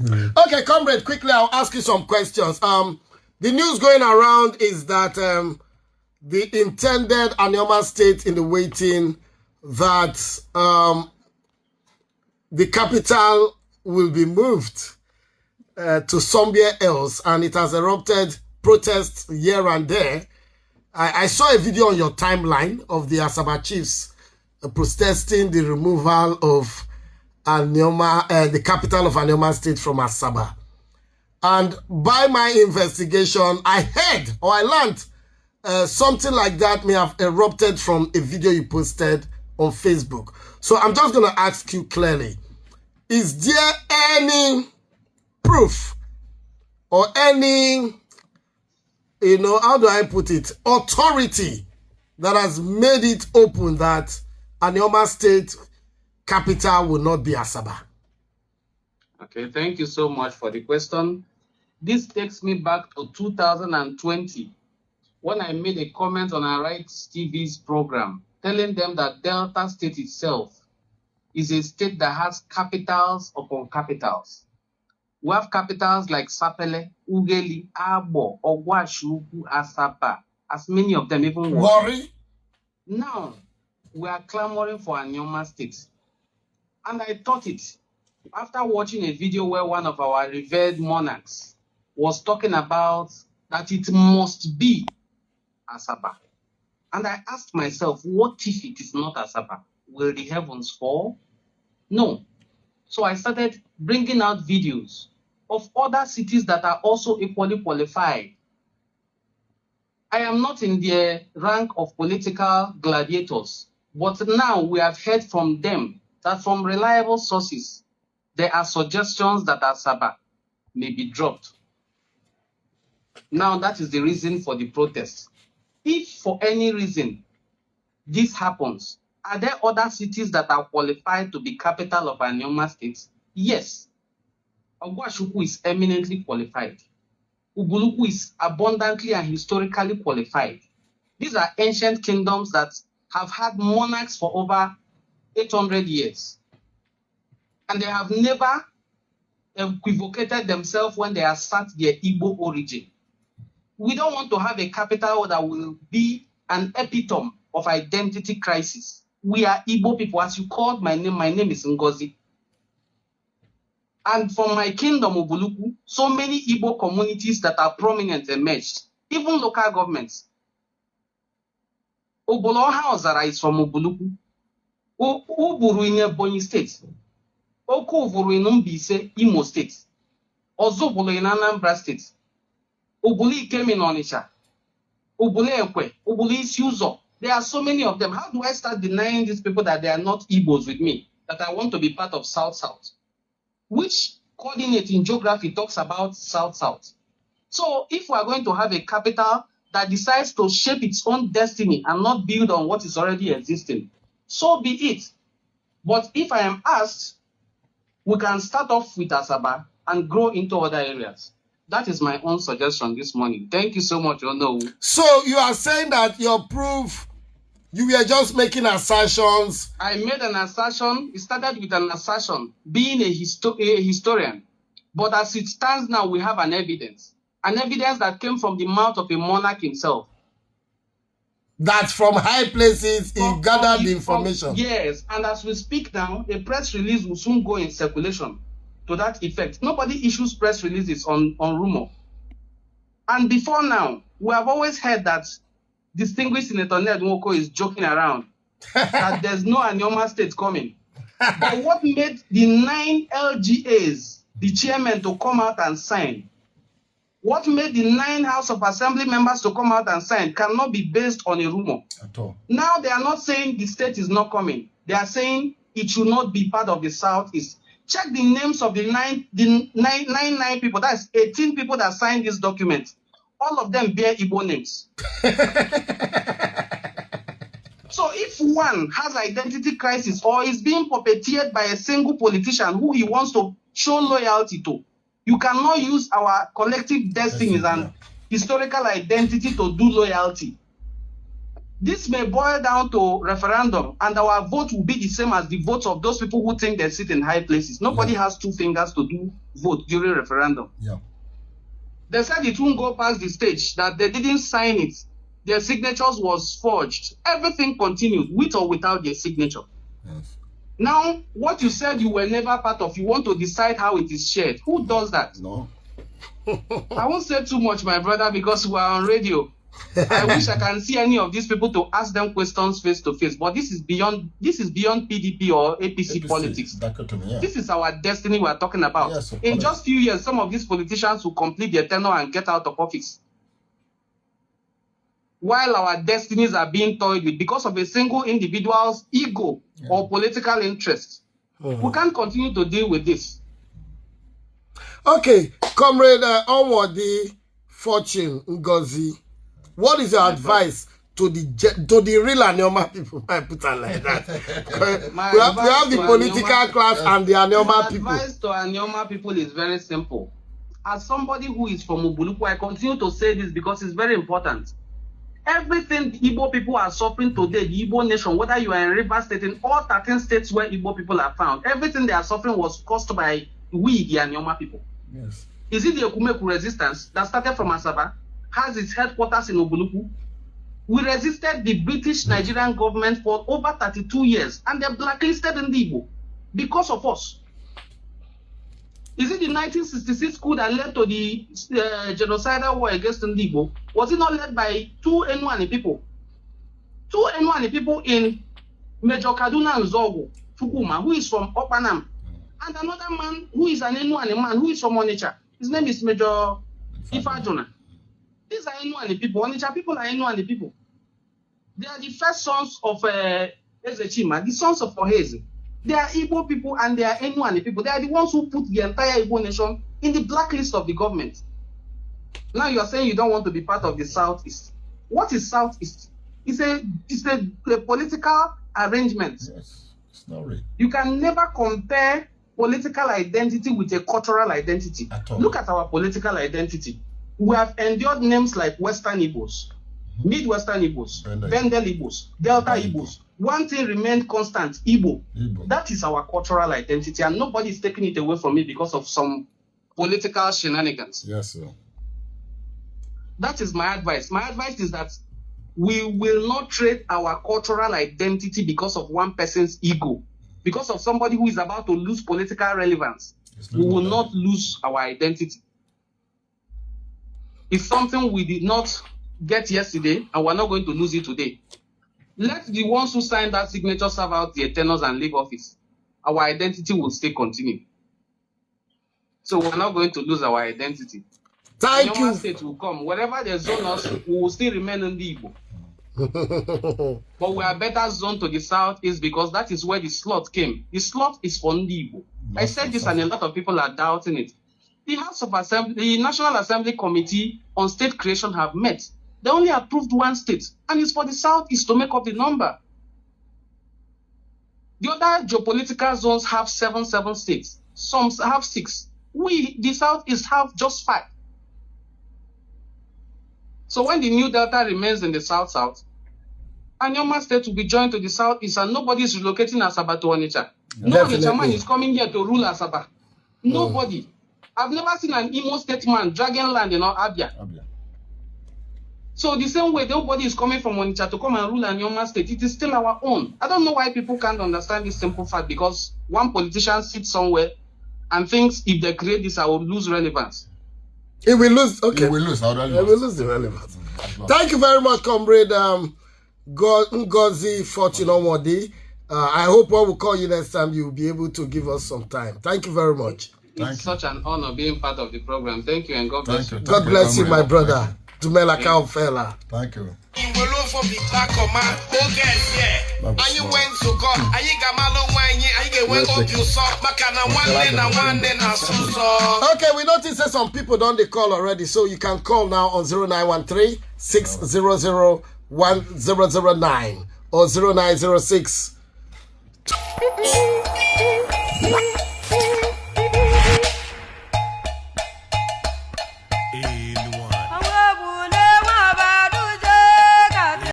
Okay, comrade, quickly, I'll ask you some questions. The news going around is that the intended Anioma State in the waiting, that the capital will be moved to somewhere else, and it has erupted protests here and there. I saw a video on your timeline of the Asaba chiefs protesting the removal of Anioma, the capital of Anioma State from Asaba. And by my investigation, I heard or I learned something like that may have erupted from a video you posted on Facebook. So I'm just going to ask you clearly, is there any proof or any, how do I put it, authority that has made it open that Anioma State capital will not be Asaba? Okay, thank you so much for the question. This takes me back to 2020 when I made a comment on Arise TV's program telling them that Delta State itself is a state that has capitals upon capitals. We have capitals like Sapele, Ugeli, Abo, Ogwashuku, Asaba, as many of them even worry. Now, we are clamoring for Anioma State. And I thought it after watching a video where one of our revered monarchs was talking about that it must be Asaba. And I asked myself, what if it is not Asaba? Will the heavens fall? No. So I started bringing out videos of other cities that are also equally qualified. I am not in the rank of political gladiators, but now we have heard from them that from reliable sources, there are suggestions that Asaba may be dropped. Now that is the reason for the protest. If for any reason this happens, are there other cities that are qualified to be capital of Anioma State? Yes. Ogwashuku is eminently qualified. Ubuluku is abundantly and historically qualified. These are ancient kingdoms that have had monarchs for over 800 years. And they have never equivocated themselves when they assert their Igbo origin. We don't want to have a capital that will be an epitome of identity crisis. We are Igbo people. As you called my name is Ngozi. And from my kingdom, Ubuluku, so many Igbo communities that are prominent emerged, even local governments. Oboloha Ozara is from Ubuluku. Uburu in Ebonyi State. Oku Uburu in Mbise, Imo State. Ozobolo in Anambra State. Ubuli came in Onitsha. Ubuli Ekwe. Ubuli Isiuzo. There are so many of them. How do I start denying these people that they are not Igbos with me? That I want to be part of South-South? Which coordinate in geography talks about South-South? So if we are going to have a capital that decides to shape its own destiny and not build on what is already existing, so be it. But if I am asked, we can start off with Asaba and grow into other areas. That is my own suggestion this morning. Thank you so much, Ono. So you are saying that your proof, you were just making assertions. I made an assertion. It started with an assertion, being a historian. But as it stands now, we have an evidence that came from the mouth of a monarch himself. That from high places, he gathered the information. Yes, and as we speak now, a press release will soon go in circulation to that effect. Nobody issues press releases on rumor. And before now, we have always heard that distinguished Senator Ned Nwoko is joking around, that there's no Anioma State coming. But what made the 9 LGAs, the chairman, to come out and sign? What made the 9 House of Assembly members to come out and sign cannot be based on a rumor. At all. Now they are not saying the state is not coming. They are saying it should not be part of the Southeast. Check the names of the nine people. That's 18 people that signed this document. All of them bear Igbo names. So if one has identity crisis or is being puppeteered by a single politician who he wants to show loyalty to, you cannot use our collective destinies and historical identity to do loyalty. This may boil down to referendum, and our vote will be the same as the votes of those people who think they sit in high places. Nobody has two fingers to do vote during referendum. Yeah. They said it won't go past the stage, that they didn't sign it. Their signatures was forged. Everything continued, with or without their signature. Yes. Now, what you said you were never part of, you want to decide how it is shared. Who does that? No. I won't say too much, my brother, because we are on radio. I wish I can see any of these people to ask them questions face to face. But this is beyond PDP or APC politics. Yeah. This is our destiny we are talking about. Yes, in just a few years, some of these politicians will complete their tenure and get out of office, while our destinies are being toyed with because of a single individual's ego or political interest. We can't continue to deal with this. Okay, Comrade Onwordi Fortune Ngozi, what is your advice to the real Anioma people? I put it like that. we have the political class and the Anioma people. My advice to Anioma people is very simple. As somebody who is from Ubuluku, I continue to say this because it's very important. Everything the Igbo people are suffering today, the Igbo nation, whether you are in Rivers State, in all 13 states where Igbo people are found, everything they are suffering was caused by we, the Anioma people. Yes. Is it the Okumeku resistance that started from Asaba, has its headquarters in Ubuluku? We resisted the British Nigerian government for over 32 years, and they blacklisted in the Igbo because of us. Is it the 1966 coup that led to the genocidal war against Igbo? Was it not led by two Enuani people? Two Enuani people in Major Kaduna and Zogo, Fukuma, who is from Opanam, and another man who is an Enuani man who is from Onitsha. His name is Major Ifajona. These are Enuani people. Onitsha people are Enuani people. They are the first sons of Ezechima, the sons of Oheze. They are Igbo people and they are Enuani people. They are the ones who put the entire Igbo nation in the blacklist of the government. Now you are saying you don't want to be part of the Southeast. What is Southeast? It's a political arrangement. Yes, it's not real. You can never compare political identity with a cultural identity. At all. Look at our political identity. We have endured names like Western Igbos, Midwestern Igbos, Bendel Igbos, Delta Igbos. One thing remained constant, Igbo. That is our cultural identity, and nobody is taking it away from me because of some political shenanigans. Yes, sir. That is my advice. My advice is that we will not trade our cultural identity because of one person's ego. Because of somebody who is about to lose political relevance, we will not lose our identity. It's something we did not get yesterday, and we're not going to lose it today. Let the ones who signed that signature serve out their tenures and leave office. Our identity will still continue. So we're not going to lose our identity. Thank you. Anioma State will come. Wherever they zone us, we will still remain in the Igbo. But we are better zoned to the southeast because that is where the slot came. The slot is for Ndi Igbo. I said this and a lot of people are doubting it. The House of Assembly, the National Assembly Committee on State Creation have met. They only approved one state, and it's for the southeast to make up the number. The other geopolitical zones have 7 states. Some have 6. We, the southeast, have just 5. So when the new delta remains in the south-south, Anioma State will be joined to the southeast, and nobody is relocating Asaba to Onitsha. No Onitsha man is coming here to rule Asaba. Nobody. I've never seen an Imo State man dragging land in Abia. So the same way, nobody is coming from Onitsha to come and rule Anioma State. It is still our own. I don't know why people can't understand this simple fact, because one politician sits somewhere and thinks if they create this, I will lose relevance. It will lose. Okay. It will lose. It will lose the relevance. Thank you very much, Comrade Ngozi Fortune Onwordi. I hope when we call you next time, you will be able to give us some time. Thank you very much. It's such an honor being part of the program. Thank you, and God bless you. God bless you, my brother. Tumela Kaufela. Thank you. Okay, we notice that some people don't they call already, so you can call now on 0913 600 1009 or 0906.